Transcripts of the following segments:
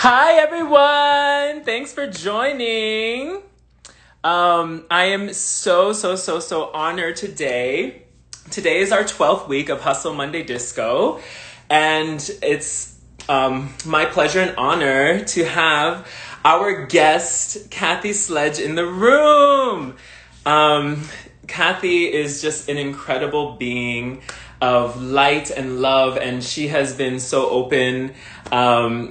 Hi, everyone. Thanks for joining. I am so honored today. Today is our 12th week of Hustle Monday Disco, and it's my pleasure and honor to have our guest, Kathy Sledge, in the room. Kathy is just an incredible being of light and love, and she has been so open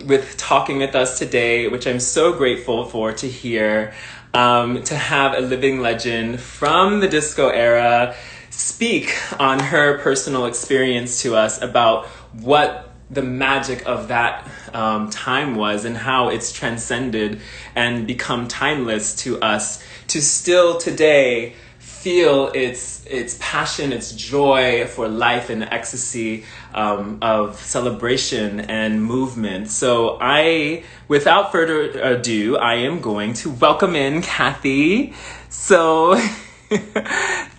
with talking with us today, which I'm so grateful for to hear. To have a living legend from the disco era speak on her personal experience to us about what the magic of that time was and how it's transcended and become timeless to us to still today feel its passion, its joy for life and ecstasy of celebration and movement. So without further ado, I am going to welcome in Kathy. So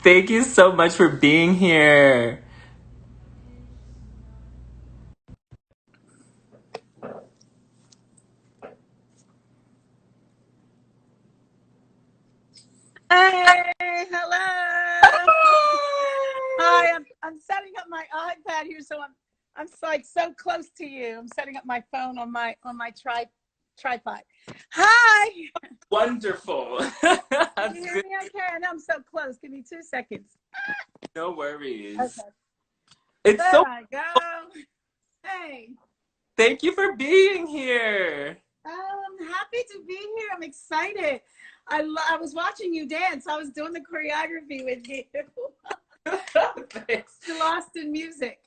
thank you so much for being here. Hey, hello. Hi, I'm setting up my iPad here, so I'm like so close to you. I'm setting up my phone on my tripod. Hi. Wonderful. Can you That's hear good. me okay? I know I'm so close. Give me 2 seconds. No worries. Okay. It's There so, I go. Hey. thank you for being here. Oh, I'm happy to be here. I'm excited. I was watching you dance. I was doing the choreography with you. Thanks. Lost in music.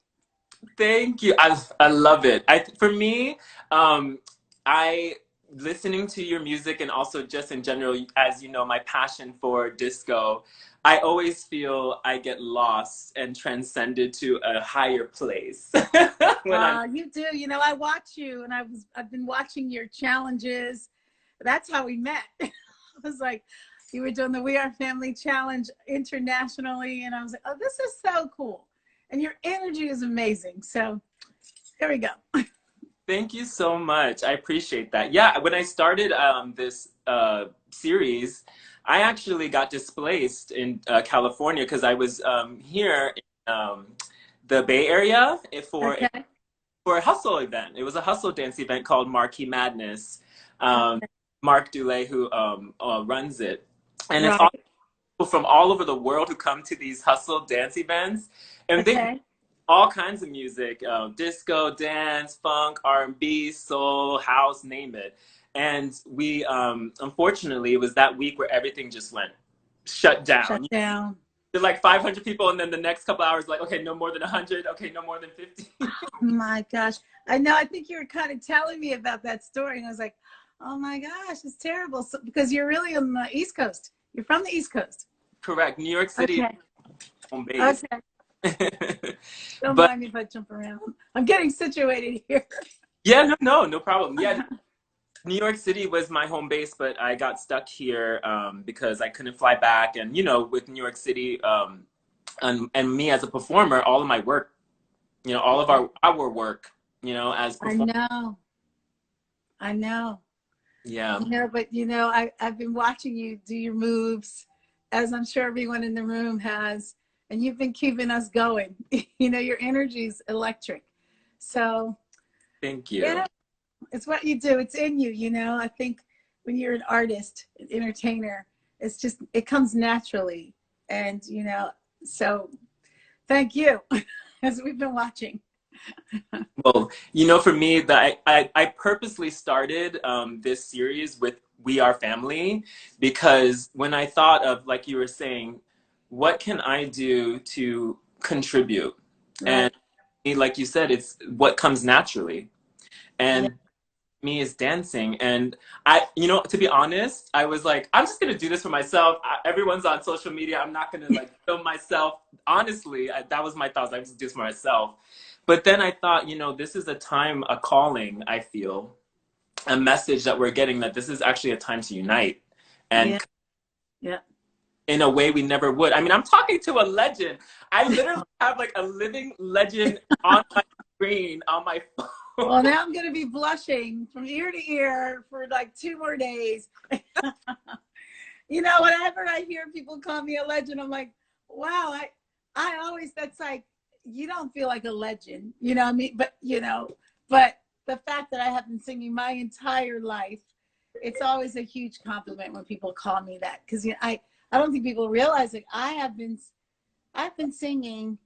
Thank you. I love it. For me, I listening to your music and also just in general, as you know, my passion for disco, I always feel I get lost and transcended to a higher place when I'm You do. You know, I watch you, and I've been watching your challenges. That's how we met. I was like, you were doing the We Are Family Challenge internationally, and I was like, oh, this is so cool, and your energy is amazing. So here we go. Thank you so much. I appreciate that. Yeah, when I started this series, I actually got displaced in California because I was here in the Bay Area Okay. for a hustle event. It was a hustle dance event called Marquee Madness. Um, Okay. Mark Dulé, who runs it, and it's all Right. people from all over the world who come to these hustle dance events, and they Okay. all kinds of music, disco, dance, funk, R&B, soul, house, name it. And we, unfortunately, it was that week where everything just went shut Shut down. down. There's like 500 people, and then the next couple hours, like, okay, no more than 100, okay, no more than 50. Oh my gosh. I know. I think you were kind of telling me about that story, and I was like, oh my gosh, it's terrible. So, because you're really on the East Coast. You're from the East Coast. Correct. New York City is Okay. home base. Okay. Don't But mind me if I jump around. I'm getting situated here. yeah, no problem. Yeah, New York City was my home base, but I got stuck here because I couldn't fly back. And, you know, with New York City and me as a performer, all of my work, you know, all of our work, you know, as I performers. know. I know. Yeah. But I've been watching you do your moves, as I'm sure everyone in the room has, and you've been keeping us going. Your energy's electric. So, Thank yeah, you. it's what you do. It's in you. I think when you're an artist, an entertainer, it comes naturally. And, so thank you, as we've been watching. Well, you know, for me, I purposely started this series with We Are Family because when I thought of, like you were saying, what can I do to contribute? And Right. like you said, it's what comes naturally. Yeah. And me is dancing. And I, you know, to be honest, I was like, I'm just gonna do this for myself. Everyone's on social media. I'm not gonna like film myself. Honestly, that was my thoughts. I just do this for myself. But then I thought, you know, this is a time, a calling. I feel a message that we're getting that this is actually a time to unite, Yeah. and Yeah. in a way we never would. I mean, I'm talking to a legend. I literally have like a living legend on my screen on my phone. Well, now I'm going to be blushing from ear to ear for like 2 more days. You know, whenever I hear people call me a legend, I'm like, wow, I always, that's like, you don't feel like a legend, you know what I mean? But, you know, but the fact that I have been singing my entire life, it's always a huge compliment when people call me that. Cause you know, I don't think people realize it. I've been singing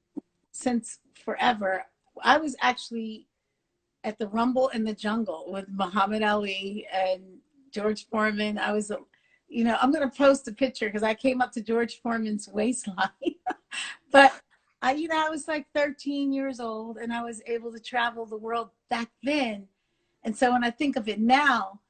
since forever. I was actually at the Rumble in the Jungle with Muhammad Ali and George Foreman. I was, you know, I'm going to post a picture because I came up to George Foreman's waistline. But you know, I was like 13 years old and I was able to travel the world back then. And so when I think of it now,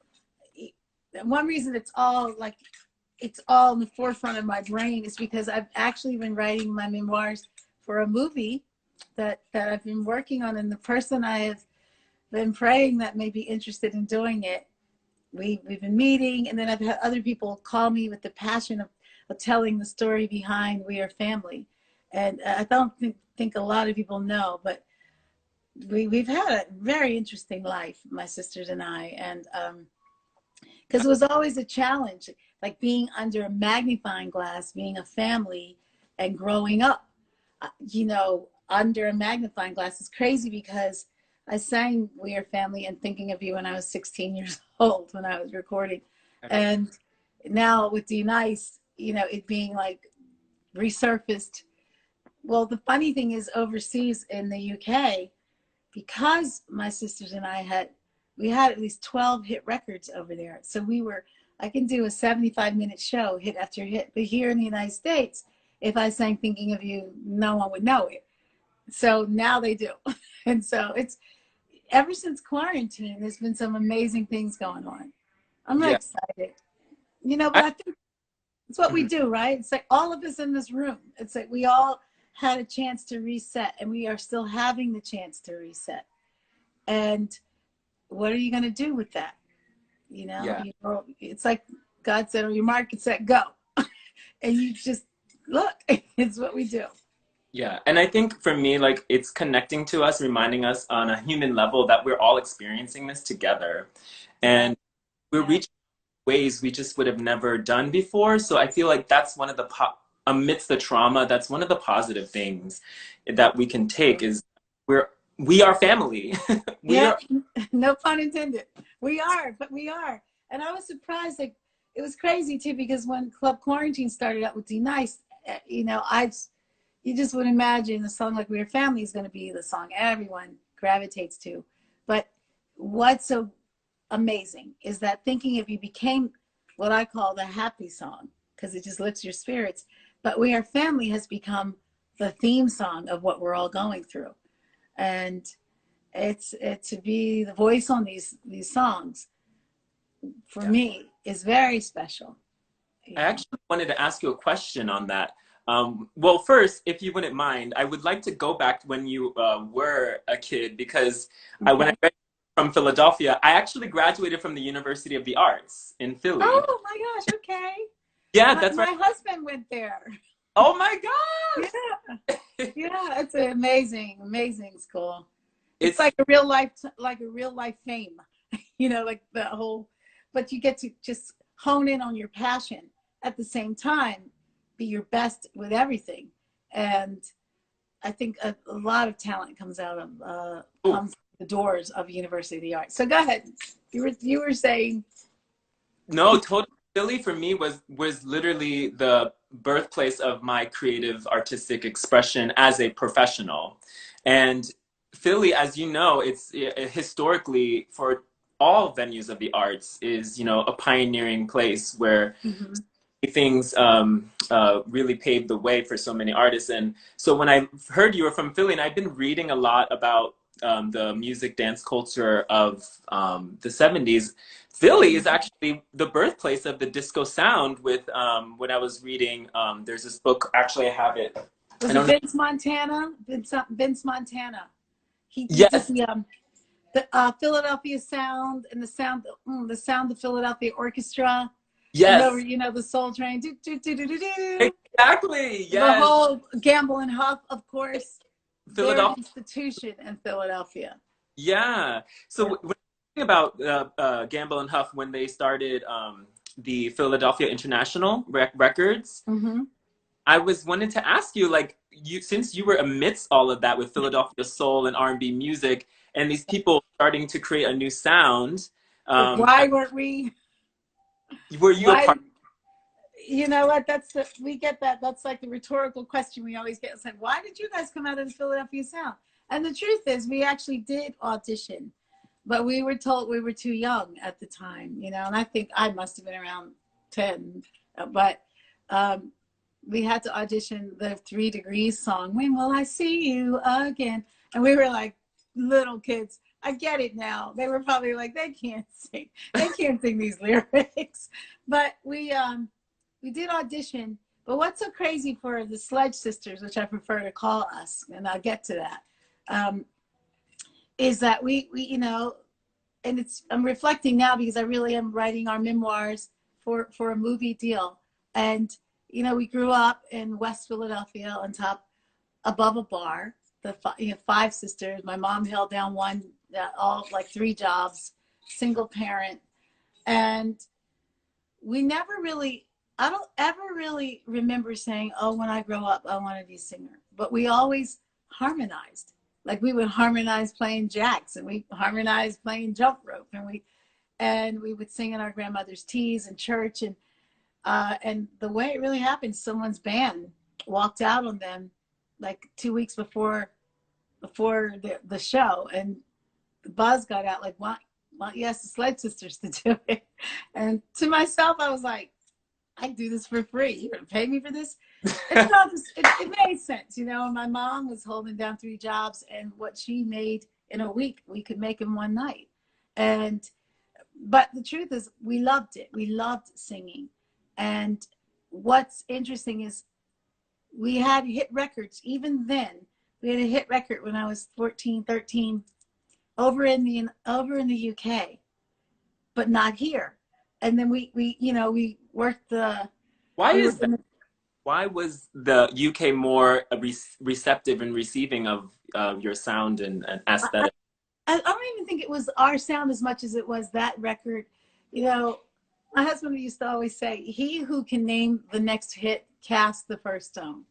one reason it's all in the forefront of my brain is because I've actually been writing my memoirs for a movie that I've been working on. And the person I have been praying that may be interested in doing it, we've been meeting, and then I've had other people call me with the passion of telling the story behind We Are Family. And I don't think a lot of people know, but we've had a very interesting life, my sisters and I. And because it was always a challenge, like being under a magnifying glass, being a family and growing up, you know, under a magnifying glass is crazy because I sang We Are Family and Thinking of You when I was 16 years old when I was recording. And now with D Nice, you know, it being like resurfaced. Well, the funny thing is overseas in the UK, because my sisters and I had at least 12 hit records over there. So I can do a 75-minute show, hit after hit. But here in the United States, if I sang Thinking of You, no one would know it. So now they do. And so it's, ever since quarantine, there's been some amazing things going on. I'm really excited. You know, but I think it's what we do, right? It's like all of us in this room. It's like we all had a chance to reset, and we are still having the chance to reset. And what are you going to do with that? You know, it's like God said, on your mark and set, go. And you just look, it's what we do. Yeah, and I think for me, like, it's connecting to us, reminding us on a human level that we're all experiencing this together. And we're reaching ways we just would have never done before. So I feel like that's one of the, amidst the trauma, that's one of the positive things that we can take is we are family. No pun intended. We are, but we are. And I was surprised, like, it was crazy too, because when Club Quarantine started out with D Nice, you know, you just would imagine a song like We Are Family is going to be the song everyone gravitates to. But what's so amazing is that Thinking of You became what I call the happy song, because it just lifts your spirits. But We Are Family has become the theme song of what we're all going through. And it's to be the voice on these songs, for me, is very special. I actually wanted to ask you a question on that. Well, first, if you wouldn't mind, I would like to go back when you were a kid, because when I graduated from Philadelphia, I actually graduated from the University of the Arts in Philly. Oh my gosh, okay. Yeah, that's right. My husband went there. Oh my gosh! Yeah, it's an amazing, amazing school. It's like a real life fame, you know, like the whole, but you get to just hone in on your passion at the same time, be your best with everything. And I think a lot of talent comes out of comes through the doors of University of the Arts. So go ahead. You were saying. No, totally. Philly for me was literally the birthplace of my creative artistic expression as a professional. And Philly, as you know, it's historically, for all venues of the arts, is, you know, a pioneering place where things really paved the way for so many artists. And so when I heard you were from Philly, and I've been reading a lot about the music dance culture of the 70s, Philly is actually the birthplace of the disco sound. With when I was reading, there's this book, actually I have it. Was it Vince Montana? Vince Montana. He did the Philadelphia sound, and the sound of Philadelphia Orchestra. Yes. You know, the Soul Train. Do, do, do, do, do, do. Exactly. Yes. The whole Gamble and Huff, of course. Philadelphia. Their institution in Philadelphia. Yeah. So Yeah. when thinking about Gamble and Huff when they started the Philadelphia International Records, Mm-hmm. I was wanting to ask you, like, you since you were amidst all of that with Philadelphia soul and R&B music, and these people starting to create a new sound, Like, um, why weren't we? were you a Why? part? You know what? We get that. That's like the rhetorical question we always get. It's like, why did you guys come out of the Philadelphia Sound? And the truth is, we actually did audition, but we were told we were too young at the time, you know. And I think I must have been around 10, but um, we had to audition the 3 Degrees song. When will I see you again? And we were like little kids. I get it now. They were probably like, they can't sing. They can't sing these lyrics. But we did audition. But what's so crazy for the Sledge sisters, which I prefer to call us, and I'll get to that, is that we you know, and it's I'm reflecting now because I really am writing our memoirs for a movie deal. And you know, we grew up in West Philadelphia on top above a bar. The 5 sisters. My mom held down one, all like 3 jobs, single parent, and we never really. I don't ever really remember saying, "Oh, when I grow up, I want to be a singer." But we always harmonized. Like we would harmonize playing jacks, and we harmonized playing jump rope, and we would sing in our grandmother's teas in church, and the way it really happened, someone's band walked out on them like 2 weeks before the show, and the buzz got out like, why you asked the Sledge sisters to do it? And to myself, I was like, I do this for free. You're gonna pay me for this? It's not just, it made sense, you know. My mom was holding down 3 jobs, and what she made in a week, we could make in one night. And but the truth is, we loved it. We loved singing. And what's interesting is we had hit records even then. We had a hit record when I was 14, 13, over in the UK, but not here. And then we you know, we worked the Why we were is that? in the, Why was the UK more receptive and receiving of your sound and I, aesthetic? I don't even think it was our sound as much as it was that record. You know, my husband used to always say, "He who can name the next hit cast the first stone."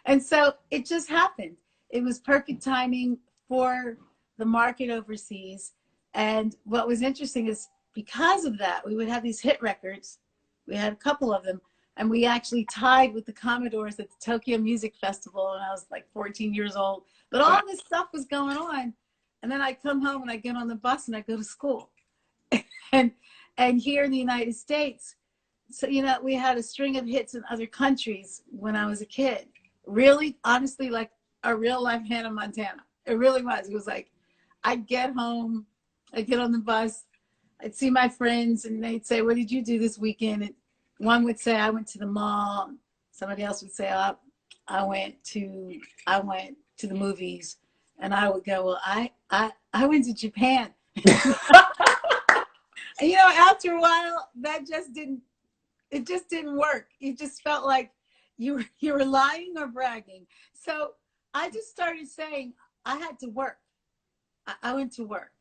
And so it just happened. It was perfect timing for the market overseas. And what was interesting is because of that, we would have these hit records. We had a couple of them, and we actually tied with the Commodores at the Tokyo Music Festival when I was like 14 years old. But all this stuff was going on. And then I come home and I get on the bus and I go to school. And here in the United States, so you know, we had a string of hits in other countries when I was a kid. Really, honestly, like a real life Hannah Montana. It really was. It was like I'd get home, I'd get on the bus, I'd see my friends, and they'd say, "What did you do this weekend?" And one would say, "I went to the mall." Somebody else would say, "Oh, I went to I went to the movies," and I would go, "Well, I went to Japan." And you know, after a while, that just didn't it just didn't work. It just felt like you were lying or bragging. So I just started saying I had to work. I went to work.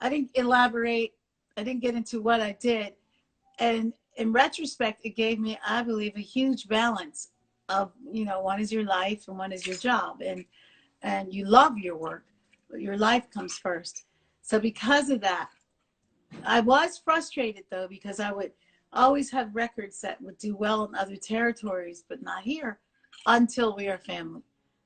I didn't elaborate. I didn't get into what I did. And in retrospect, it gave me, I believe, a huge balance of, you know, one is your life and one is your job. And you love your work, but your life comes first. So because of that, I was frustrated though, because I would always have records that would do well in other territories, but not here until We Are Family.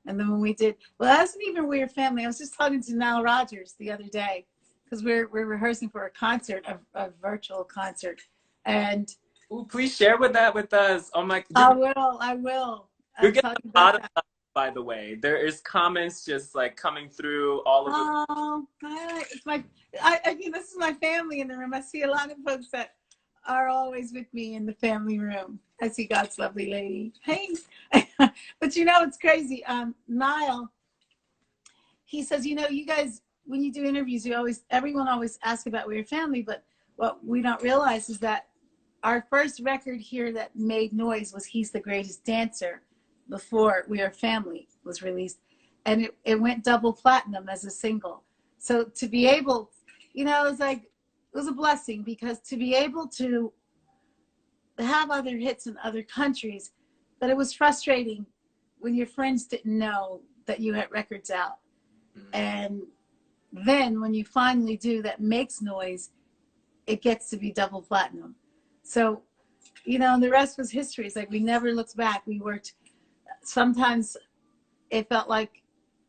And then when we did, well, that wasn't even We Are Family. I was just talking to Nile Rodgers the other day because we're rehearsing for a concert, a virtual concert. And Ooh, please share with that with us. Oh my, you're I will. you're I'll getting tell you a lot about of that. love, by the way. There is comments just like coming through all over. Oh, it's my, I mean, this is my family in the room. I see a lot of folks that are always with me in the family room. I see God's lovely lady. Hey, but you know, it's crazy. Niall, he says, you know, you guys, when you do interviews, everyone always asks about your family, but what we don't realize is that our first record here that made noise was He's the Greatest Dancer before We Are Family was released. And it went double platinum as a single. So to be able, you know, it was a blessing, because to be able to have other hits in other countries, but it was frustrating when your friends didn't know that you had records out. And then when you finally do, that makes noise, it gets to be double platinum. So, you know, and the rest was history. It's like we never looked back. We worked, sometimes it felt like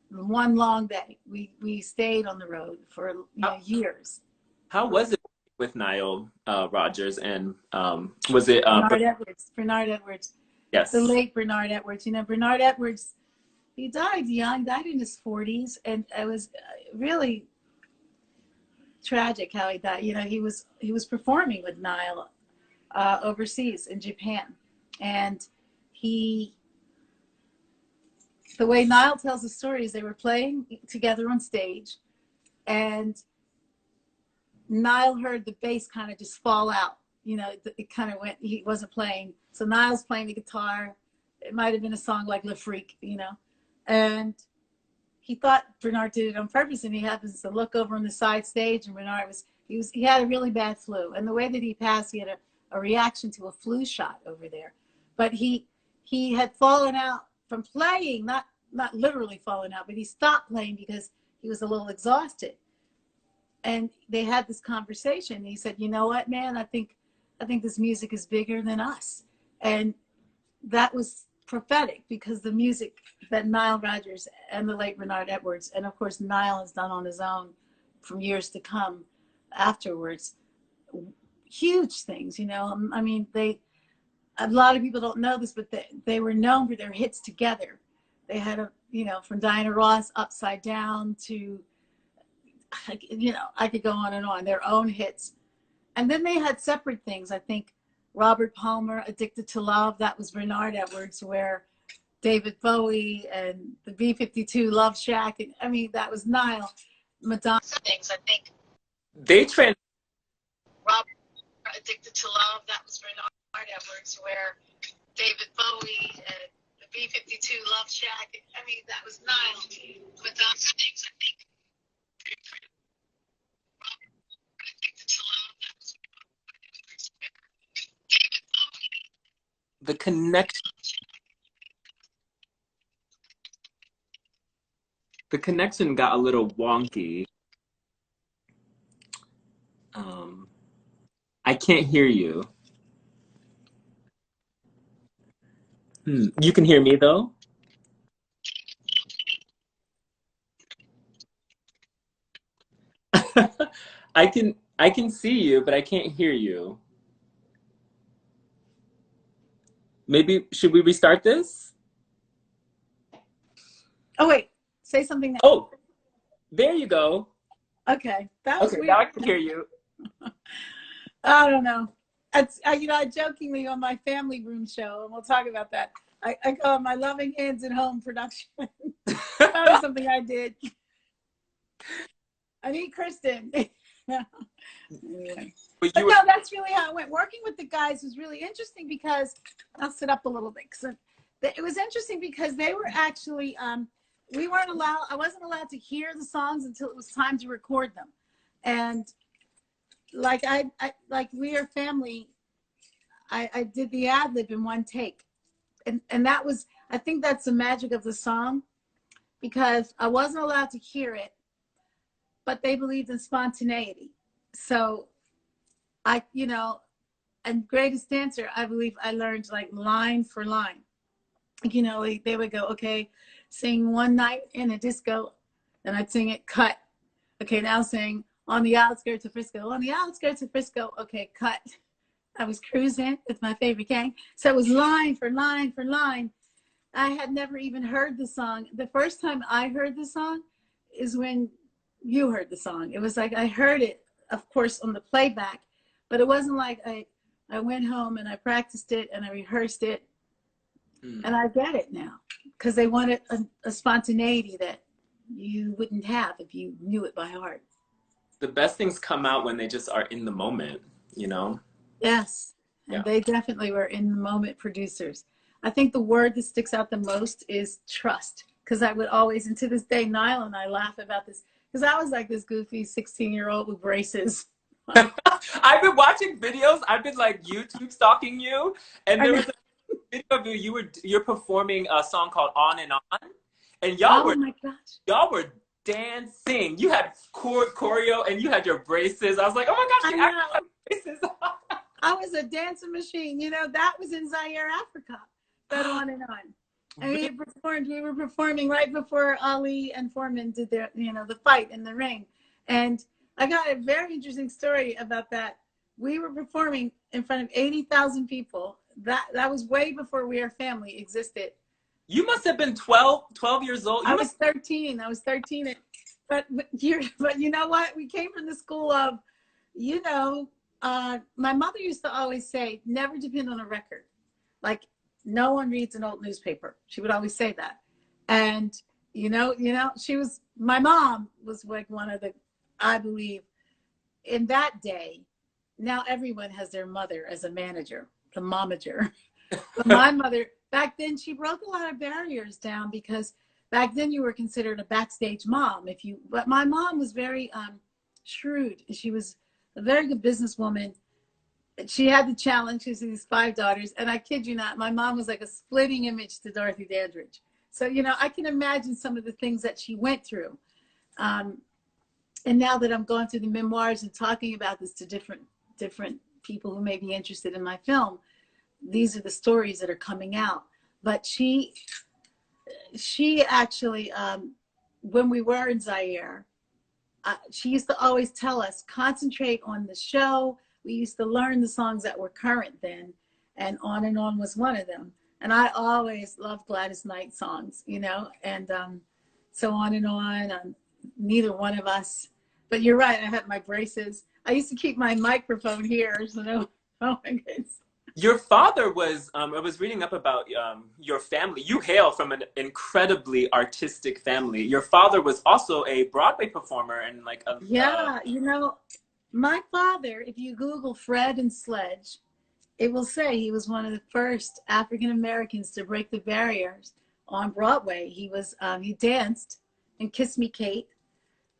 one long day. We stayed on the road for, you know, years. How was it with Nile Rodgers, and was it Bernard Edwards, yes, the late Bernard Edwards. You know, Bernard Edwards, he died young, died in his 40s, and it was really tragic how he died. You know, he was performing with Nile overseas in Japan, and the way Nile tells the story is they were playing together on stage, and Nile heard the bass kind of just fall out. You know, it kind of went, he wasn't playing. So Nile's playing the guitar. It might have been a song like Le Freak, you know. And he thought Bernard did it on purpose, and he happens to look over on the side stage, and Bernard he had a really bad flu. And the way that he passed, he had a reaction to a flu shot over there. But he had fallen out from playing, not literally fallen out, but he stopped playing because he was a little exhausted. And they had this conversation. And he said, "You know what, man? I think this music is bigger than us." And that was prophetic, because the music that Nile Rodgers and the late Bernard Edwards, and of course Nile has done on his own from years to come afterwards, huge things, you know. I mean, a lot of people don't know this, but they were known for their hits together. They had you know, from Diana Ross, Upside Down, to, you know, I could go on and on, their own hits. And then they had separate things. I think Robert Palmer, Addicted to Love, that was Bernard Edwards, where David Bowie and the B-52 Love Shack, and, I mean, that was Nile. Madonna things, I think. they trans Robert, Addicted to Love, that was Bernard Edwards, where David Bowie and the B-52 Love Shack, I mean, that was Nile. Madonna things, I think. the connection got a little wonky. I can't hear you. You can hear me though? I can see you, but I can't hear you. Maybe should we restart this? Oh wait, say something. Oh, there you go. Okay, that was weird. Now I can hear you. I don't know. You know, I jokingly on my family room show, and we'll talk about that. I call it my Loving Hands at Home production. That was something I did. I need Kristen. Anyway. But no, that's really how it went. Working with the guys was really interesting, because I'll sit up a little bit. So it was interesting because they were actually, I wasn't allowed to hear the songs until it was time to record them. And like like We Are Family, I did the ad lib in one take. And that was, I think that's the magic of the song, because I wasn't allowed to hear it, but they believed in spontaneity. So you know, and Greatest Dancer, I believe I learned like line for line. You know, they would go, okay, sing One Night in a Disco, then I'd sing it, cut. Okay, now sing On the Outskirts of Frisco. On the Outskirts of Frisco, okay, cut. I was cruising with my favorite gang. So it was line for line for line. I had never even heard the song. The first time I heard the song is when you heard the song. It was like I heard it, of course, on the playback, but it wasn't like I went home and I practiced it and I rehearsed it. And I get it now, because they wanted a spontaneity that you wouldn't have if you knew it by heart. The best things come out when they just are in the moment, you know? Yes, and they definitely were in the moment producers. I think the word that sticks out the most is trust, because I would always, and to this day, Nile and I laugh about this, because I was like this goofy 16-year-old with braces. I've been watching videos. I've been like YouTube stalking you, and I there know. was a video of you. You're performing a song called "On and On," and Oh my gosh. y'all were dancing. You had choreo, and you had your braces. I was like, oh my gosh, I she actually know. had braces. I was a dancing machine. You know, that was in Zaire, Africa. That On and On. And we were performing right before Ali and Foreman did their, the fight in the ring. And I got a very interesting story about that. We were performing in front of 80,000 people. That was way before We Are Family existed. You must have been 12 years old. I was 13. But you know what? We came from the school of, my mother used to always say, never depend on a record. Like, no one reads an old newspaper. She would always say that. And, my mom was like one of the, I believe, in that day, now everyone has their mother as a manager, the momager. But my mother, back then, she broke a lot of barriers down because back then you were considered a backstage mom. But my mom was very shrewd. She was a very good businesswoman. She had the challenge. She has these 5 daughters, and I kid you not, my mom was like a splitting image to Dorothy Dandridge. So I can imagine some of the things that she went through. And now that I'm going through the memoirs and talking about this to different people who may be interested in my film, these are the stories that are coming out. But she actually, when we were in Zaire, she used to always tell us, concentrate on the show. We used to learn the songs that were current then, and On was one of them. And I always loved Gladys Knight songs, and so On and On, neither one of us. But you're right, I had my braces. I used to keep my microphone here, so no, oh my goodness. Your father was, I was reading up about your family. You hail from an incredibly artistic family. Your father was also a Broadway performer and like a... Yeah, my father, if you Google Fred and Sledge, it will say he was one of the first African Americans to break the barriers on Broadway. He danced in Kiss Me Kate.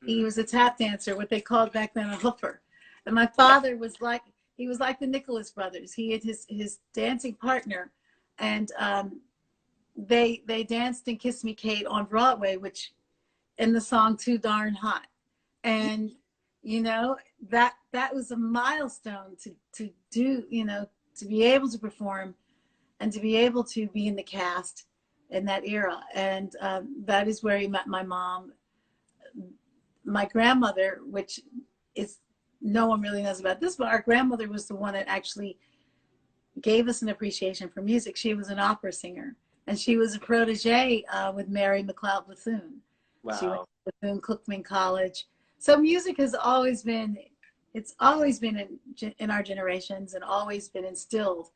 He was a tap dancer, what they called back then a hoofer. And my father was like the Nicholas brothers. He had his dancing partner, and they danced in Kiss Me Kate on Broadway, which in the song Too Darn Hot. And that was a milestone to do, to be able to perform and to be able to be in the cast in that era. And that is where he met my mom. My grandmother, which is, no one really knows about this, but our grandmother was the one that actually gave us an appreciation for music. She was an opera singer, and she was a protege with Mary McLeod Bethune. Wow. She went to Bethune-Cookman College. So music has always been, it's always been in our generations and always been instilled.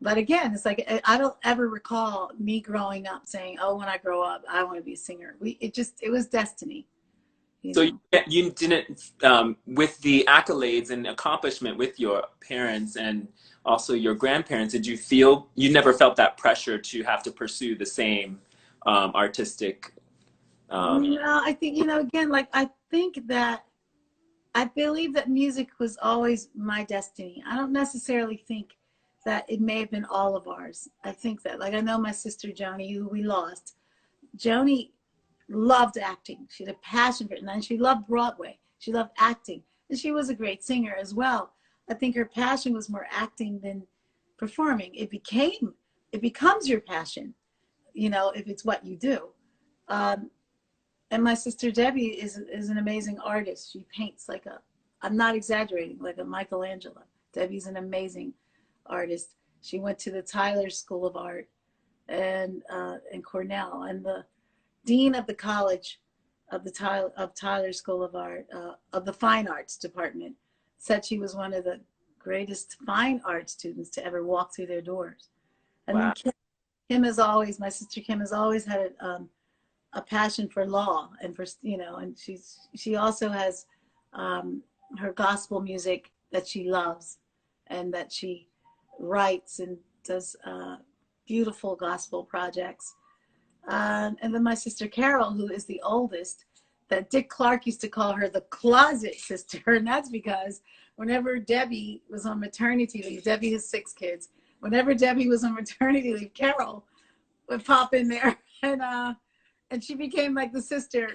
But again, it's like, I don't ever recall me growing up saying, oh, when I grow up, I want to be a singer. It was destiny. So you didn't, with the accolades and accomplishment with your parents and also your grandparents, did you feel, you never felt that pressure to have to pursue the same artistic? No, I think, again, like, I believe that music was always my destiny. I don't necessarily think that it may have been all of ours. I think that, like, I know my sister Joni, who we lost. Joni loved acting. She had a passion for it, and she loved Broadway. She loved acting, and she was a great singer as well. I think her passion was more acting than performing. It becomes your passion, if it's what you do. And my sister Debbie is an amazing artist. She paints I'm not exaggerating, like a Michelangelo. Debbie's an amazing artist. She went to the Tyler School of Art and Cornell, and the dean of the college of Tyler School of Art, of the Fine Arts Department, said she was one of the greatest fine art students to ever walk through their doors. And wow. Then Kim has always, my sister Kim has always had a passion for law and for, and she also has her gospel music that she loves and that she writes and does beautiful gospel projects. And then my sister Carol, who is the oldest, that Dick Clark used to call her the closet sister. And that's because whenever Debbie was on maternity leave, Debbie has 6 kids. Whenever Debbie was on maternity leave, Carol would pop in there, and she became like the sister,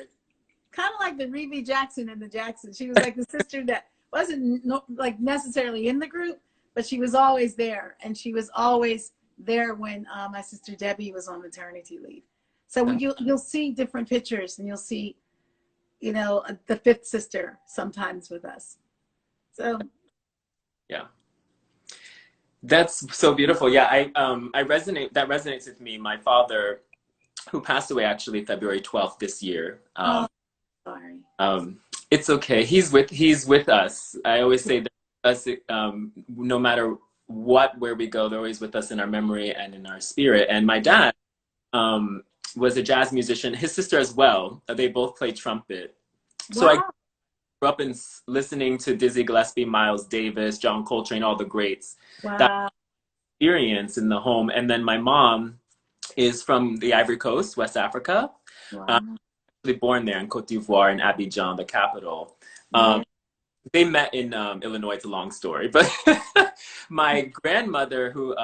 kind of like the Rebe Jackson and the Jacksons. She was like the sister that wasn't like necessarily in the group, but she was always there, and she was always there when my sister Debbie was on maternity leave. So you'll see different pictures, and you'll see, you know, the 5th sister sometimes with us. So yeah. That's so beautiful. Yeah, I resonate. That resonates with me. My father, who passed away actually February 12th this year. oh, sorry. It's okay. He's with us. I always say that us, no matter where we go, they're always with us in our memory and in our spirit. And my dad was a jazz musician. His sister as well. They both play trumpet. So Wow. I grew up in listening to Dizzy Gillespie, Miles Davis, John Coltrane, all the greats. Wow. That experience in the home. And then my mom is from the Ivory Coast, West Africa. Wow. Actually born there in Cote d'Ivoire, in Abidjan, the capital. Yeah. They met in Illinois. It's a long story, but my grandmother, who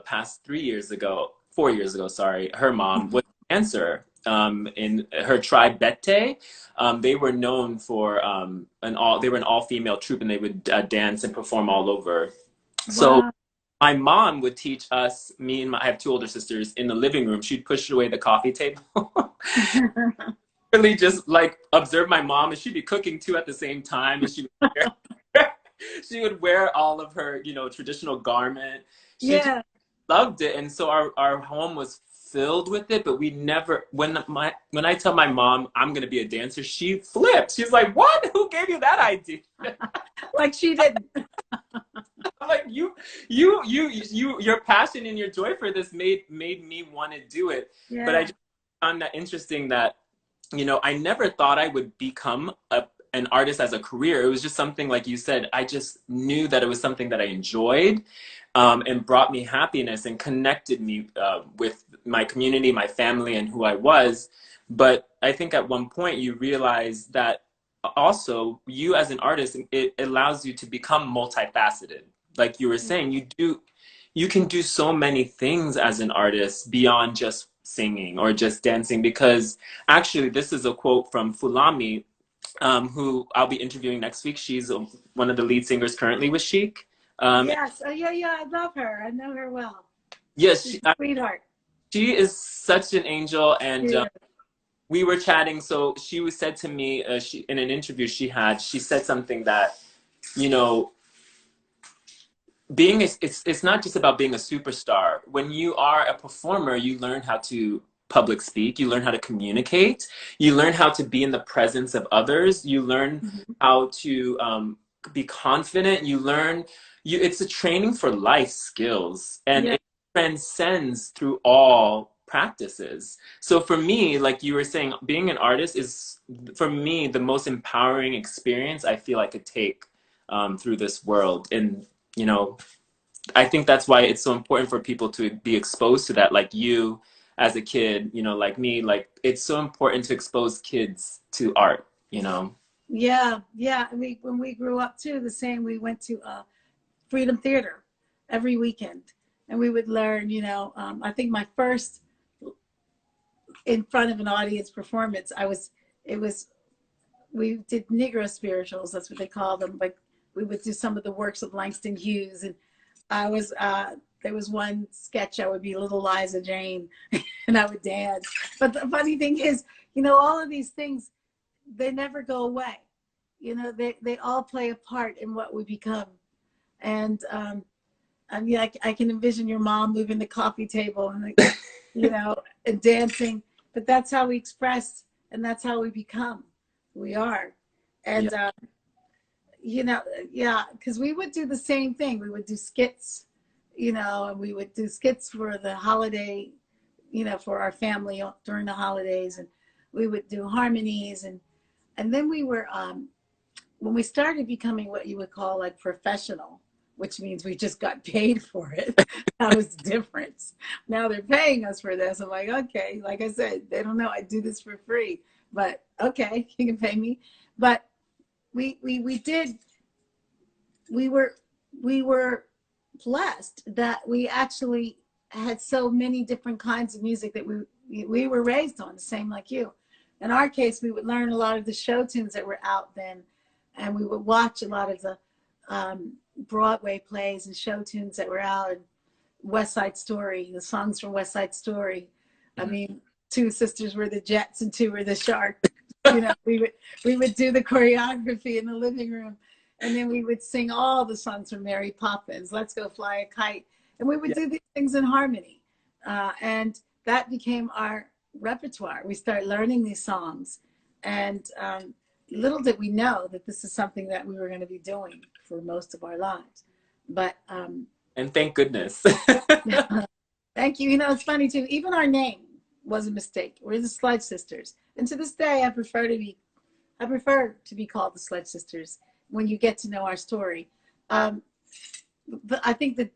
passed 4 years ago, sorry, her mom was a dancer in her tribe Bete. They were known for they were an all-female troupe, and they would dance and perform all over. So Wow. my mom would teach us, I have 2 older sisters, in the living room. She'd push away the coffee table. Really just like observe my mom, and she'd be cooking too at the same time, and she would wear all of her, you know, traditional garment. She just loved it, and so our home was filled with it. But we never, when I tell my mom I'm gonna be a dancer, she flips. She's like, "What? Who gave you that idea?" Like she didn't. I'm like, your passion and your joy for this made me want to do it. Yeah. But I just found that interesting that, you know, I never thought I would become an artist as a career. It was just something, like you said, I just knew that it was something that I enjoyed, and brought me happiness and connected me with my community, my family, and who I was. But I think at one point you realize that also you as an artist, it allows you to become multifaceted. Like you were saying, you can do so many things as an artist beyond just singing or just dancing, because actually this is a quote from Fulami, who I'll be interviewing next week. She's one of the lead singers currently with Chic. Yes. Oh, yeah. I love her. I know her well. Yes, She's a sweetheart. she is such an angel. And we were chatting. So she said to me, in an interview she said something that, you know, it's not just about being a superstar. When you are a performer, you learn how to public speak, you learn how to communicate, you learn how to be in the presence of others, you learn how to be confident, it's a training for life skills, and it transcends through all practices. So for me, like you were saying, being an artist is, for me, the most empowering experience I feel I could take through this world. And you know, I think that's why it's so important for people to be exposed to that, like you as a kid, you know, like me. Like, it's so important to expose kids to art, you know. Yeah. When we grew up too, the same. We went to Freedom Theater every weekend, and we would learn. You know, I think my first in front of an audience performance, we did Negro spirituals. That's what they call them. Like, we would do some of the works of Langston Hughes, and there was one sketch I would be little Liza Jane, and I would dance. But the funny thing is, you know, all of these things, they never go away. You know, they all play a part in what we become. And I mean, I can envision your mom moving the coffee table and, you know, and dancing. But that's how we express, and that's how we become who we are. And you know, because we would do the same thing. We would do skits, you know, and we would do skits for the holiday, you know, for our family during the holidays, and we would do harmonies, and then we were when we started becoming what you would call like professional, which means we just got paid for it. That was the difference. Now they're paying us for this. I'm like, okay, like I said, they don't know I do this for free. but okay, you can pay me. But we did, we were, we were blessed that we actually had so many different kinds of music that we were raised on, the same like you. In our case, we would learn a lot of the show tunes that were out then, and we would watch a lot of the Broadway plays and show tunes that were out, and West Side Story, the songs from West Side Story. I mean, two sisters were the Jets and two were the Sharks. You know, we would do the choreography in the living room, and then we would sing all the songs from Mary Poppins, Let's Go Fly a Kite, and we would do these things in harmony, and that became our repertoire. We started learning these songs, and little did we know that this is something that we were going to be doing for most of our lives. But and thank goodness. thank you. You know, it's funny too. Even our name was a mistake. We're the Sledge Sisters, and to this day, I prefer to be called the Sledge Sisters when you get to know our story. But I think that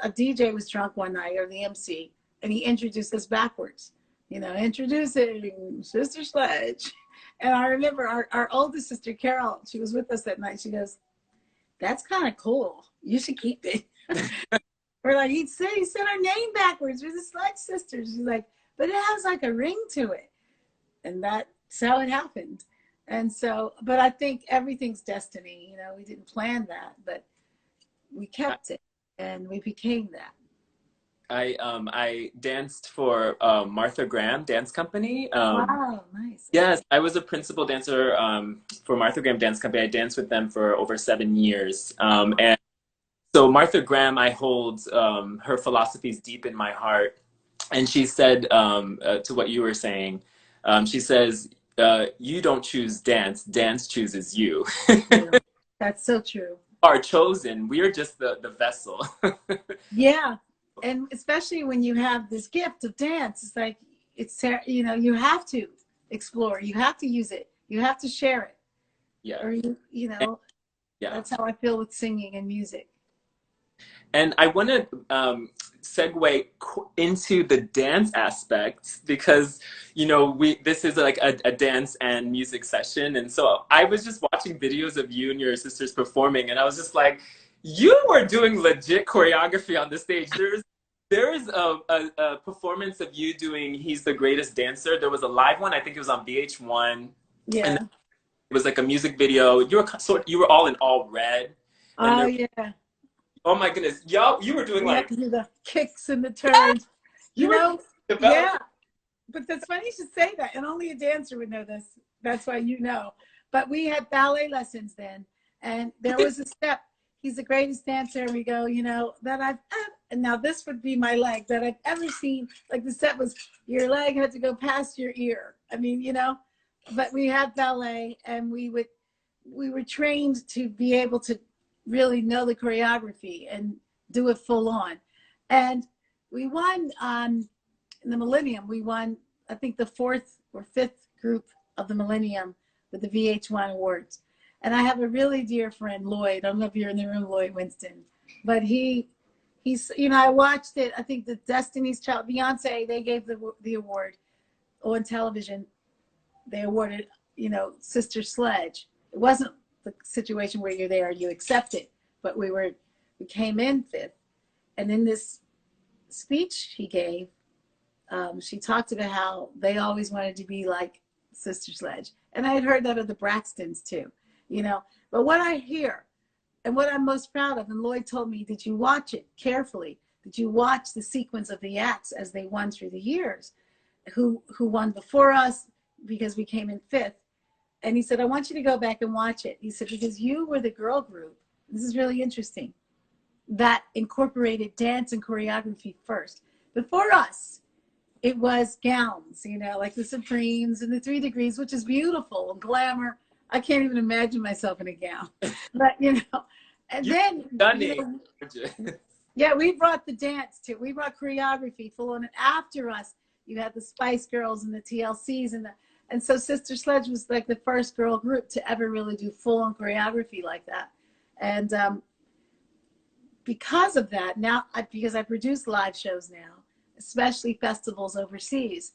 a DJ was drunk one night, or the MC, and he introduced us backwards. You know, introducing Sister Sledge. And I remember our oldest sister, Carol, she was with us that night. She goes, "That's kind of cool. You should keep it." We're like, he said our name backwards. We're the Sledge Sisters. She's like, but it has like a ring to it. And that's how it happened. And so, but I think everything's destiny. You know, we didn't plan that, but we kept it and we became that. I danced for Martha Graham Dance Company. Wow, nice. Yes, I was a principal dancer for Martha Graham Dance Company. I danced with them for over 7 years. And so Martha Graham, I hold her philosophies deep in my heart. And she said to what you were saying, she says, you don't choose dance, dance chooses you. Yeah, that's so true. Are chosen. We are just the vessel. Yeah. And especially when you have this gift of dance, it's like, you know, you have to explore, you have to use it, you have to share it. Yeah. Or you know, yeah. That's how I feel with singing and music. And I want to segue into the dance aspect because, you know, this is like a dance and music session. And so I was just watching videos of you and your sisters performing, and I was just like, you were doing legit choreography on the stage. There is a performance of you doing He's the Greatest Dancer. There was a live one. I think it was on VH1. Yeah. And it was like a music video. You were all in all red. Oh, yeah. Oh my goodness, y'all! You were doing You like have to do the kicks and the turns. You know, yeah. But that's funny you should say that, and only a dancer would know this. That's why you know. But we had ballet lessons then, and there was a step. He's the greatest dancer. And we go, you know, that I've ever, and now this would be my leg that I've ever seen. Like the step was, your leg had to go past your ear. I mean, you know. But we had ballet, and we were trained to be able to really know the choreography and do it full on. And we won in the Millennium. We won, I think, the 4th or 5th group of the Millennium with the VH1 Awards. And I have a really dear friend, Lloyd. I don't know if you're in the room, Lloyd Winston. But he's, you know, I watched it. I think the Destiny's Child, Beyonce, they gave the award on television. They awarded, you know, Sister Sledge. It wasn't the situation where you're there, you accept it. But we came in 5th. And in this speech he gave, she talked about how they always wanted to be like Sister Sledge. And I had heard that of the Braxtons too, you know. But what I hear and what I'm most proud of, and Lloyd told me, did you watch it carefully? Did you watch the sequence of the acts as they won through the years? Who won before us, because we came in 5th. And he said, I want you to go back and watch it. He said, because you were the girl group, this is really interesting, that incorporated dance and choreography first. Before us, it was gowns, you know, like the Supremes and the 3 Degrees, which is beautiful and glamour. I can't even imagine myself in a gown. But, you know, and then, you know, yeah, we brought the dance too. We brought choreography full on. And after us, you had the Spice Girls and the TLCs and so Sister Sledge was like the first girl group to ever really do full-on choreography like that. And because of that, now, because I produce live shows now, especially festivals overseas,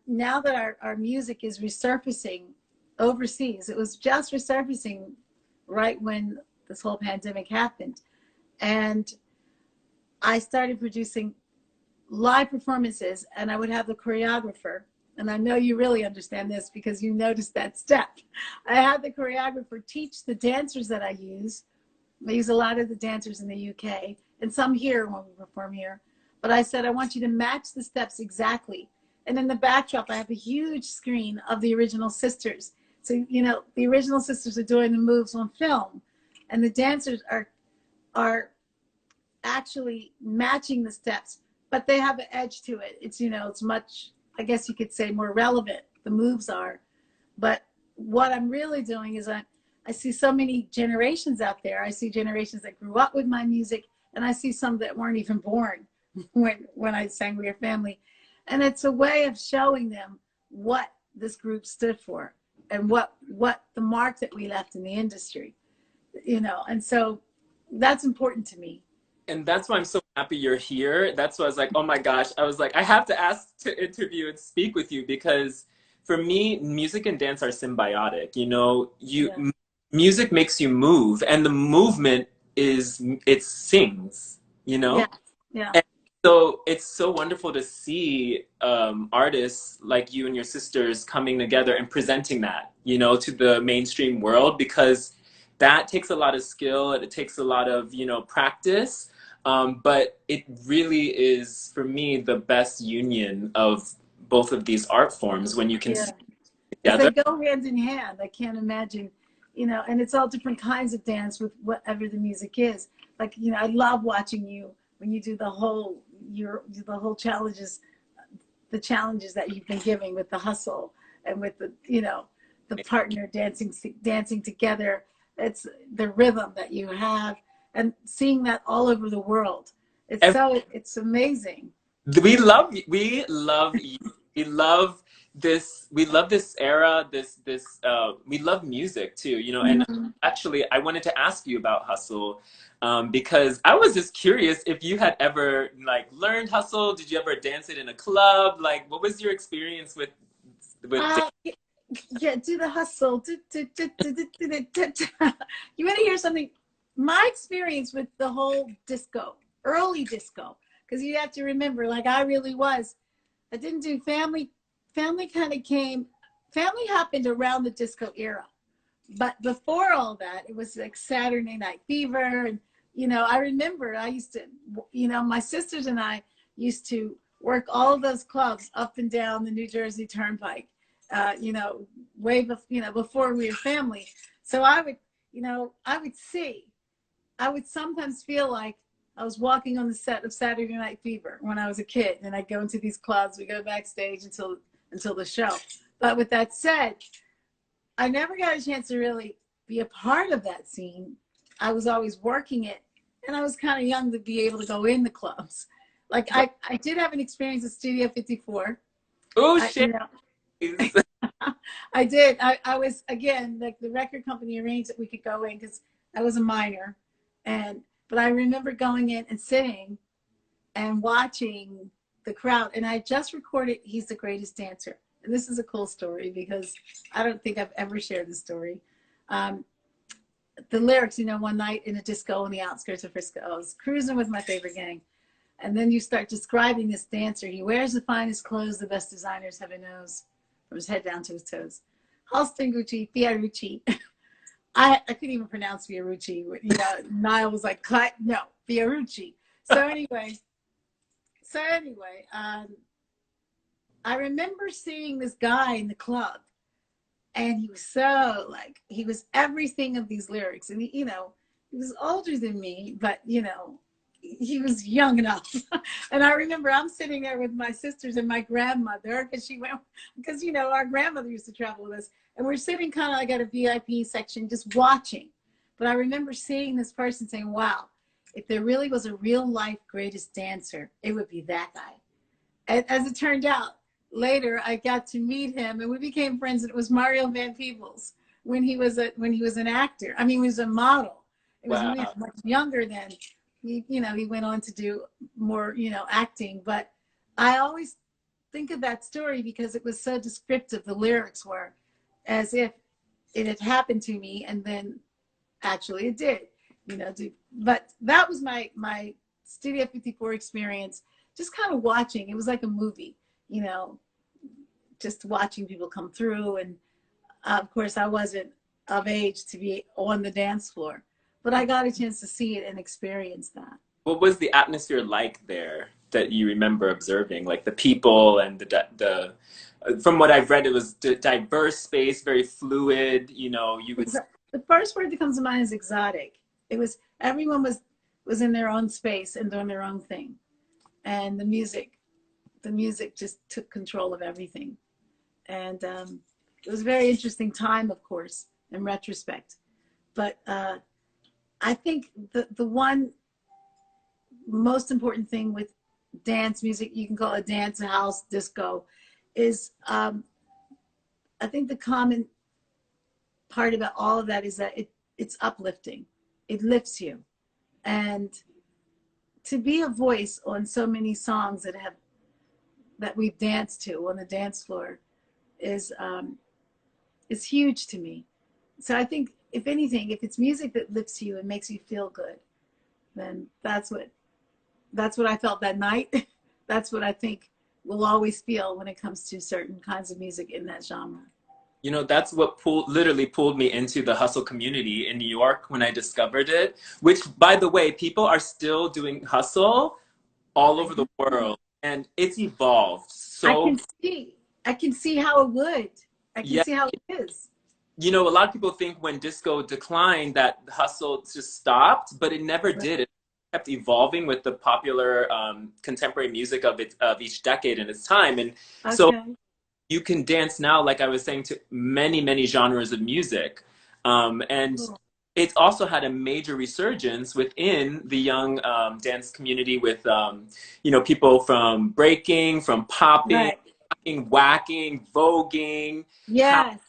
now that our music is resurfacing overseas, it was just resurfacing right when this whole pandemic happened. And I started producing live performances, and I would have the choreographer. And I know you really understand this because you noticed that step. I had the choreographer teach the dancers that I use. I use a lot of the dancers in the UK and some here when we perform here. But I said, I want you to match the steps exactly. And in the backdrop, I have a huge screen of the original sisters. So, you know, the original sisters are doing the moves on film, and the dancers are actually matching the steps, but they have an edge to it. It's, you know, it's much, I guess you could say, more relevant. The moves are. But what I'm really doing is I see so many generations out there. I see generations that grew up with my music, and I see some that weren't even born when I sang We Are Family. And it's a way of showing them what this group stood for and what the mark that we left in the industry, you know. And so that's important to me. And that's why I'm so happy you're here. That's why I was like, oh my gosh. I was like, I have to ask to interview and speak with you, because for me, music and dance are symbiotic. You know, music makes you move, and the movement it sings, you know? Yeah. Yeah. And so it's so wonderful to see artists like you and your sisters coming together and presenting that, you know, to the mainstream world, because that takes a lot of skill and it takes a lot of, you know, practice. But it really is, for me, the best union of both of these art forms when you can see Because together. they go hand in hand. I can't imagine, you know, and it's all different kinds of dance with whatever the music is. Like, you know, I love watching you when you do the whole challenges, the challenges that you've been giving with the hustle and with the, you know, the partner dancing together. It's the rhythm that you have, and seeing that all over the world. It's amazing. We love you. We love this era, we love music too, you know. And Mhm. actually I wanted to ask you about hustle, because I was just curious if you had ever like learned hustle. Did you ever dance it in a club? Like, what was your experience with Uh, yeah, do the hustle. You want to hear something? My experience with the whole disco, early disco, because you have to remember, like I really was. I didn't do family. Family kind of came. Family happened around the disco era, but before all that, it was like Saturday Night Fever, and you know, I remember I used to, you know, my sisters and I used to work all of those clubs up and down the New Jersey Turnpike, you know, you know, before we were family. So I would, you know, I would sometimes feel like I was walking on the set of Saturday Night Fever when I was a kid, and I'd go into these clubs. We go backstage until the show. But with that said, I never got a chance to really be a part of that scene. I was always working it, and I was kind of young to be able to go in the clubs. Like I did have an experience at Studio 54. oh You shit. know, I did. I was, again, like the record company arranged that we could go in because I was a minor, but I remember going in and sitting and watching the crowd. And I just recorded "He's the Greatest Dancer." And this is a cool story because I don't think I've ever shared this story. Um, the lyrics, you know, one night in a disco on the outskirts of Frisco, I was cruising with my favorite gang. And then you start describing this dancer. He wears the finest clothes the best designers heaven knows, from his head down to his toes. Halston Gucci, Fiorucci. I couldn't even pronounce Fiorucci. You know, Niall was like, no, Fiorucci. So anyway, I remember seeing this guy in the club, and he was so like, he was everything of these lyrics. And he, you know, he was older than me, but you know, he was young enough. And I remember I'm sitting there with my sisters and my grandmother, because you know, our grandmother used to travel with us, and we're sitting kind of like at a VIP section just watching. But I remember seeing this person saying, wow, if there really was a real life greatest dancer, it would be that guy. And as it turned out, later I got to meet him, and we became friends. And it was Mario Van Peebles when he was an actor. I mean, he was a model. It was Wow. much younger than he, you know, he went on to do more, you know, acting. But I always think of that story because it was so descriptive. The lyrics were as if it had happened to me, and then actually it did, you know. But that was my Studio 54 experience, just kind of watching. It was like a movie, you know, just watching people come through. And of course, I wasn't of age to be on the dance floor, but I got a chance to see it and experience that. What was the atmosphere like there that you remember observing? Like the people and the from what I've read, it was diverse space, very fluid. You know, you would. The first word that comes to mind is exotic. It was everyone was in their own space and doing their own thing, and the music just took control of everything. And it was a very interesting time, of course, in retrospect. But I think the one most important thing with dance music, you can call it dance, house, disco, is I think the common part about all of that is that it's uplifting. It lifts you. And to be a voice on so many songs that we've danced to on the dance floor is huge to me. So I think, if anything, if it's music that lifts you and makes you feel good, then that's what I felt that night. That's what I think we'll always feel when it comes to certain kinds of music in that genre. You know, that's what literally pulled me into the hustle community in New York when I discovered it, which, by the way, people are still doing hustle all over the world, and it's evolved. So I can see how it would. I can see how it is. You know, a lot of people think when disco declined that hustle just stopped, but it never did. It kept evolving with the popular contemporary music of each decade and its time. And so you can dance now, like I was saying, to many, many genres of music. And it's also had a major resurgence within the young dance community with, you know, people from breaking, from popping, whacking, voguing. Yes.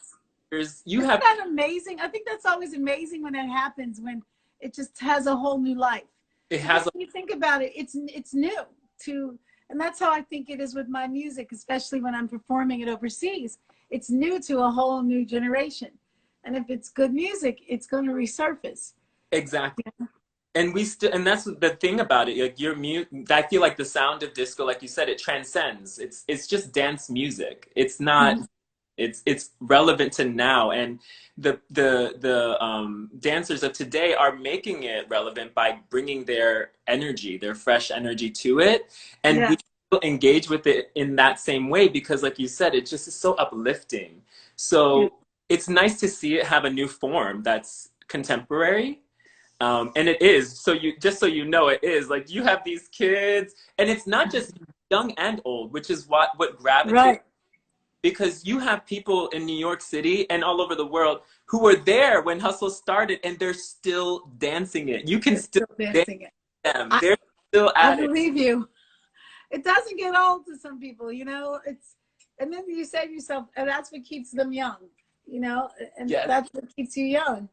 Isn't that amazing? I think that's always amazing when it happens, when it just has a whole new life. It has. When you think about it, it's new to, and that's how I think it is with my music, especially when I'm performing it overseas. It's new to a whole new generation, and if it's good music, it's going to resurface. Exactly. Yeah. And that's the thing about it. Like your I feel like the sound of disco, like you said, it transcends. It's just dance music. It's not. It's relevant to now, and the dancers of today are making it relevant by bringing their energy, their fresh energy to it, and we still engage with it in that same way because, like you said, it just is so uplifting. So it's nice to see it have a new form that's contemporary, and it is. So so you know, it is like you have these kids, and it's not just young and old, which is what gravitates. Right. Because you have people in New York City and all over the world who were there when hustle started, and they're still dancing it. You can still dancing it. Them. They're still at it. I believe you. It doesn't get old to some people, you know. And then you say to yourself, and that's what keeps them young, you know. And that's what keeps you young.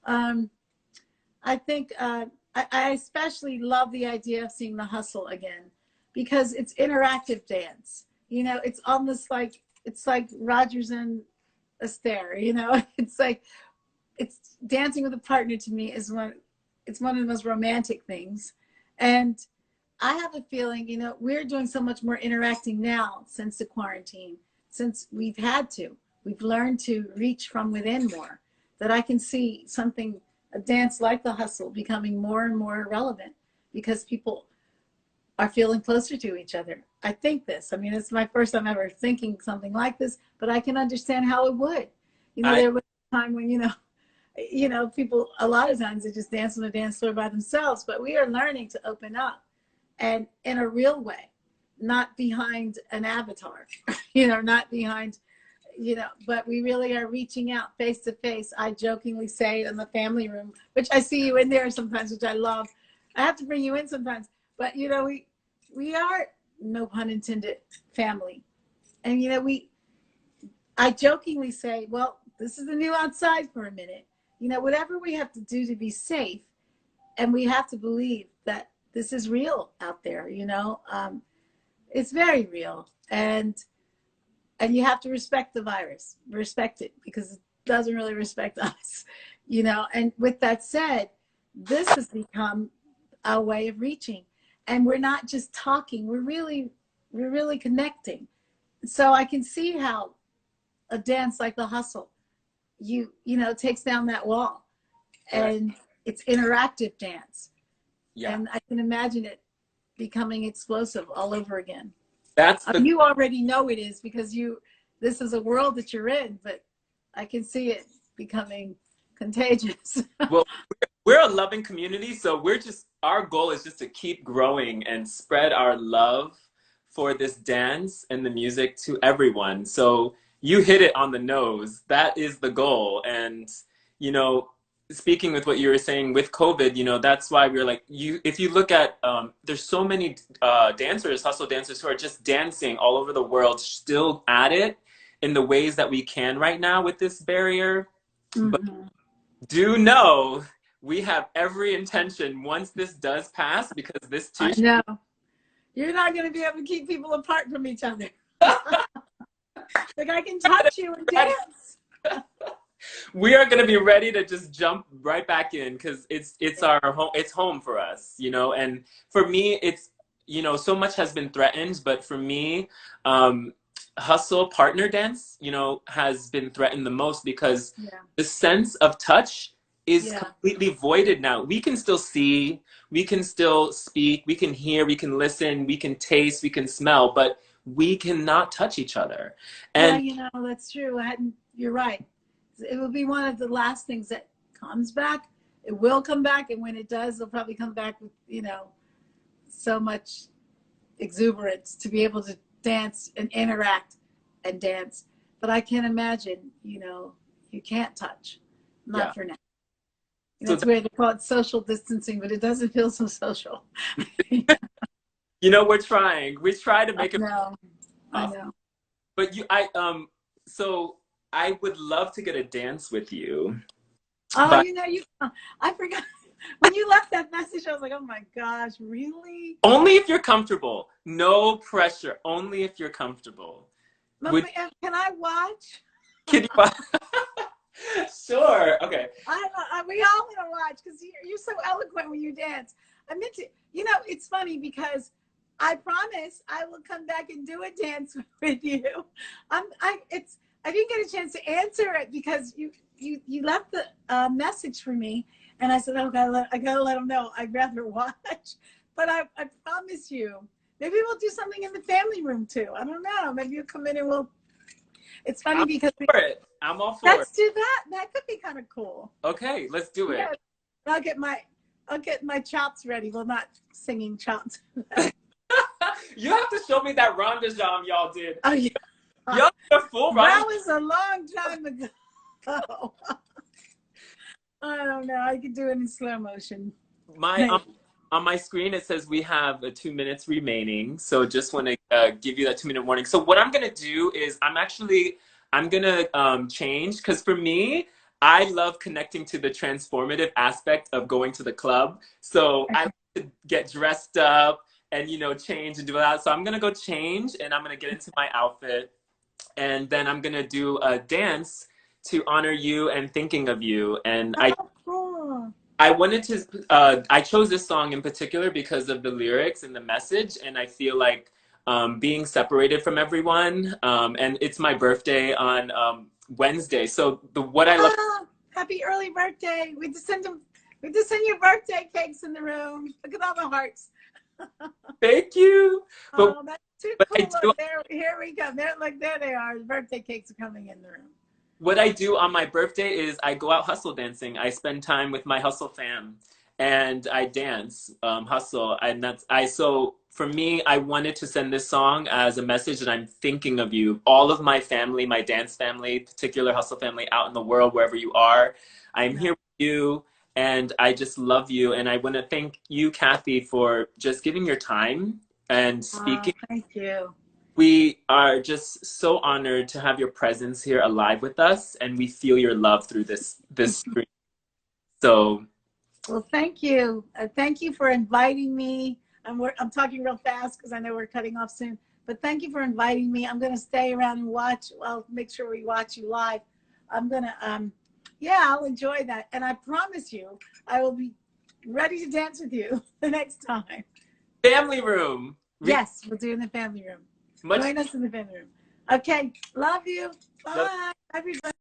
I think I especially love the idea of seeing the hustle again, because it's interactive dance. You know, it's almost like. It's like Rogers and Astaire, you know. It's dancing with a partner to me is one of the most romantic things. And I have a feeling, you know, we're doing so much more interacting now since the quarantine, since we've learned to reach from within more, that I can see a dance like the hustle becoming more and more relevant because people are feeling closer to each other. I think this. I mean, it's my first time ever thinking something like this, but I can understand how it would. You know, there was a time when, you know, people, a lot of times they just dance on the dance floor by themselves, but we are learning to open up and in a real way, not behind an avatar, you know, not behind, you know, but we really are reaching out face to face. I jokingly say in the family room, which I see you in there sometimes, which I love. I have to bring you in sometimes. But, you know, we are, no pun intended, family. And, you know, I jokingly say, well, this is the new outside for a minute. You know, whatever we have to do to be safe, and we have to believe that this is real out there, you know. It's very real. And you have to respect the virus, respect it, because it doesn't really respect us, you know. And with that said, this has become a way of reaching, and we're not just talking, we're really connecting. So I can see how a dance like the hustle, you know, takes down that wall, and it's interactive dance. Yeah. And I can imagine it becoming explosive all over again. That's the You already know it is, because this is a world that you're in, but I can see it becoming contagious. well, we're a loving community, so our goal is just to keep growing and spread our love for this dance and the music to everyone. So you hit it on the nose. That is the goal. And, you know, speaking with what you were saying with COVID, you know, that's why we're like, if you look at, there's so many dancers, hustle dancers, who are just dancing all over the world, still at it in the ways that we can right now with this barrier. Mm-hmm. But do know we have every intention, once this does pass, because this too. I know. You're not going to be able to keep people apart from each other. Like, I can touch you and dance. We are going to be ready to just jump right back in, because it's our home. It's home for us, you know. And for me, it's, you know, so much has been threatened, but for me, hustle partner dance, you know, has been threatened the most, because the sense of touch is completely voided now. We can still see, we can still speak, we can hear, we can listen, we can taste, we can smell, but we cannot touch each other. And you know, that's true. You're right. It will be one of the last things that comes back. It will come back, and when it does, it'll probably come back with, you know, so much exuberance to be able to dance and interact and dance. But I can imagine, you know, you can't touch, not for now. You know, it's weird to call it social distancing, but it doesn't feel so social. You know, we try to make it. I know. But so I would love to get a dance with you. Oh, you know, I forgot. When you left that message, I was like, oh my gosh, really? Only if you're comfortable. No pressure. Only if you're comfortable. Can I watch? Can you watch? Sure. Okay. We all want to watch, because you're so eloquent when you dance. I meant to, you know, it's funny because I promise I will come back and do a dance with you. I didn't get a chance to answer it because you left the message for me, and I said, oh, I gotta let them know I'd rather watch. But I promise you, maybe we'll do something in the family room too. I don't know. Maybe you'll come in and we'll. It's funny because I'm all for it. Let's do that. That could be kind of cool. Okay, let's do it. Yeah, I'll get my chops ready. Well, not singing chops. You have to show me that ronda jam y'all did. Oh yeah. Y'all did a full ronda. That was a long time ago. I don't know. I could do it in slow motion. On my screen, it says we have 2 minutes remaining. So just want to give you that 2-minute warning. So what I'm going to do is I'm going to change, because for me, I love connecting to the transformative aspect of going to the club. So I like to get dressed up and, you know, change and do that. So I'm going to go change, and I'm going to get into my outfit. And then I'm going to do a dance to honor you and thinking of you. And cool. I wanted to, I chose this song in particular because of the lyrics and the message. And I feel like being separated from everyone, and it's my birthday on Wednesday. So what I love. Happy early birthday. We just send you birthday cakes in the room. Look at all the hearts. Thank you. Oh, that's too cool. Here we go. There they are. The birthday cakes are coming in the room. What I do on my birthday is I go out hustle dancing. I spend time with my hustle fam, and I dance, hustle. And so for me, I wanted to send this song as a message that I'm thinking of you. All of my family, my dance family, particular hustle family out in the world, wherever you are, I'm here with you, and I just love you. And I want to thank you, Kathy, for just giving your time and speaking. Thank you. We are just so honored to have your presence here alive with us, and we feel your love through this screen. So, well, thank you. Thank you for inviting me. I'm talking real fast because I know we're cutting off soon. But thank you for inviting me. I'm going to stay around and watch. I'll make sure we watch you live. I'm going to, yeah, I'll enjoy that. And I promise you, I will be ready to dance with you the next time. Family room. Yes, we'll do it in the family room. Join us in the family room. Okay. Love you. Bye, everybody.